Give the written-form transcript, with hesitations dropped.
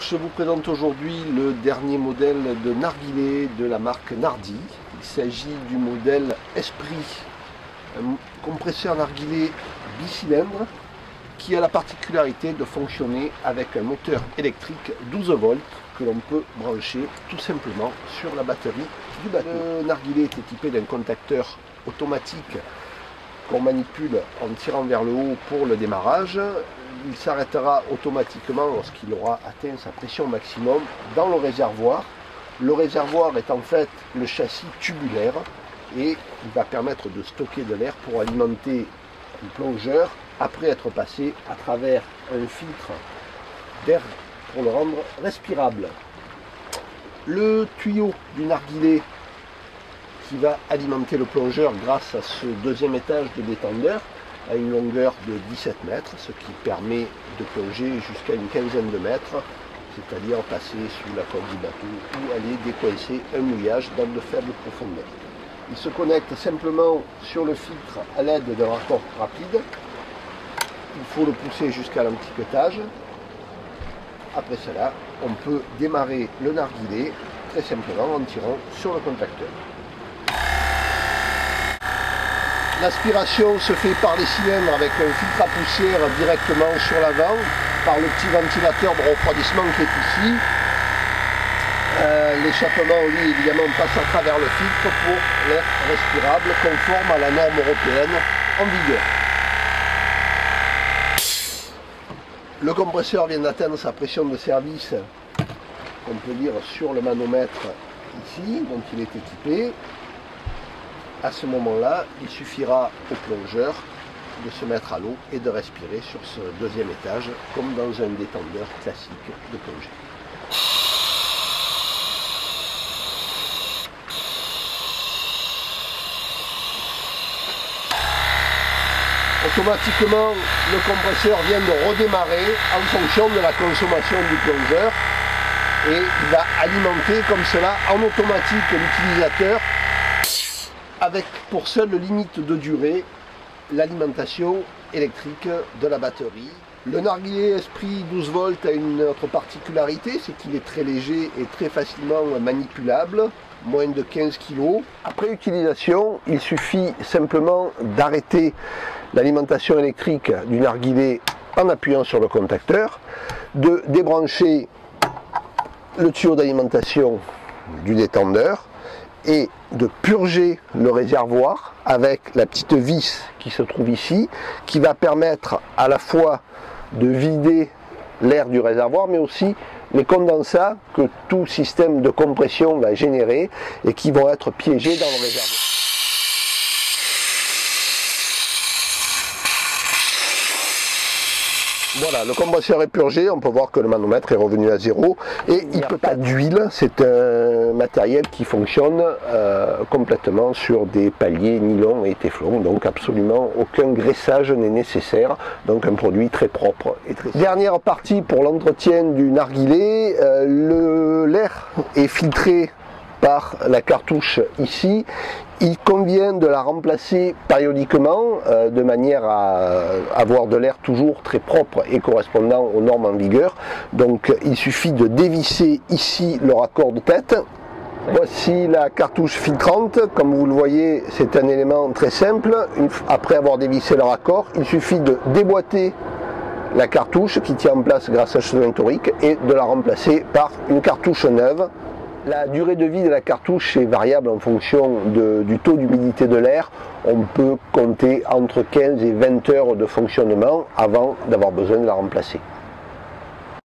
Je vous présente aujourd'hui le dernier modèle de narguilé de la marque Nardi. Il s'agit du modèle Esprit, un compresseur narguilé bicylindre qui a la particularité de fonctionner avec un moteur électrique 12 volts que l'on peut brancher tout simplement sur la batterie du bateau. Le narguilé est équipé d'un contacteur automatique qu'on manipule en tirant vers le haut pour le démarrage. Il s'arrêtera automatiquement lorsqu'il aura atteint sa pression maximum dans le réservoir. Le réservoir est en fait le châssis tubulaire et il va permettre de stocker de l'air pour alimenter le plongeur après être passé à travers un filtre d'air pour le rendre respirable. Le tuyau du narguilé qui va alimenter le plongeur grâce à ce deuxième étage de détendeur à une longueur de 17 mètres, ce qui permet de plonger jusqu'à une quinzaine de mètres, c'est-à-dire passer sous la coque du bateau ou aller décoincer un mouillage dans de faibles profondeurs. Il se connecte simplement sur le filtre à l'aide d'un raccord rapide. Il faut le pousser jusqu'à l'antiquetage. Après cela, on peut démarrer le narguilé très simplement en tirant sur le contacteur. L'aspiration se fait par les cylindres avec un filtre à poussière directement sur l'avant, par le petit ventilateur de refroidissement qui est ici. L'échappement, lui, évidemment, passe à travers le filtre pour l'air respirable, conforme à la norme européenne en vigueur. Le compresseur vient d'atteindre sa pression de service, on peut lire sur le manomètre ici, dont il est équipé. À ce moment-là, il suffira au plongeur de se mettre à l'eau et de respirer sur ce deuxième étage, comme dans un détendeur classique de plongée. Automatiquement, le compresseur vient de redémarrer en fonction de la consommation du plongeur et il va alimenter comme cela en automatique l'utilisateur avec pour seule limite de durée l'alimentation électrique de la batterie. Le narguilé Esprit 12 volts a une autre particularité, c'est qu'il est très léger et très facilement manipulable, moins de 15 kg. Après utilisation, il suffit simplement d'arrêter l'alimentation électrique du narguilé en appuyant sur le contacteur, de débrancher le tuyau d'alimentation du détendeur et de purger le réservoir avec la petite vis qui se trouve ici, qui va permettre à la fois de vider l'air du réservoir, mais aussi les condensats que tout système de compression va générer et qui vont être piégés dans le réservoir. Voilà, le compresseur est purgé, on peut voir que le manomètre est revenu à zéro et il n'y a pas d'huile, c'est un matériel qui fonctionne complètement sur des paliers nylon et téflon, donc absolument aucun graissage n'est nécessaire, donc un produit très propre et très... Dernière partie pour l'entretien du narguilé, l'air est filtré par la cartouche ici. Il convient de la remplacer périodiquement de manière à avoir de l'air toujours très propre et correspondant aux normes en vigueur. Donc il suffit de dévisser ici le raccord de tête. Voici la cartouche filtrante. Comme vous le voyez, c'est un élément très simple. Après avoir dévissé le raccord, il suffit de déboîter la cartouche qui tient en place grâce à ce chaînon torique et de la remplacer par une cartouche neuve. La durée de vie de la cartouche est variable en fonction du taux d'humidité de l'air. On peut compter entre 15 et 20 heures de fonctionnement avant d'avoir besoin de la remplacer.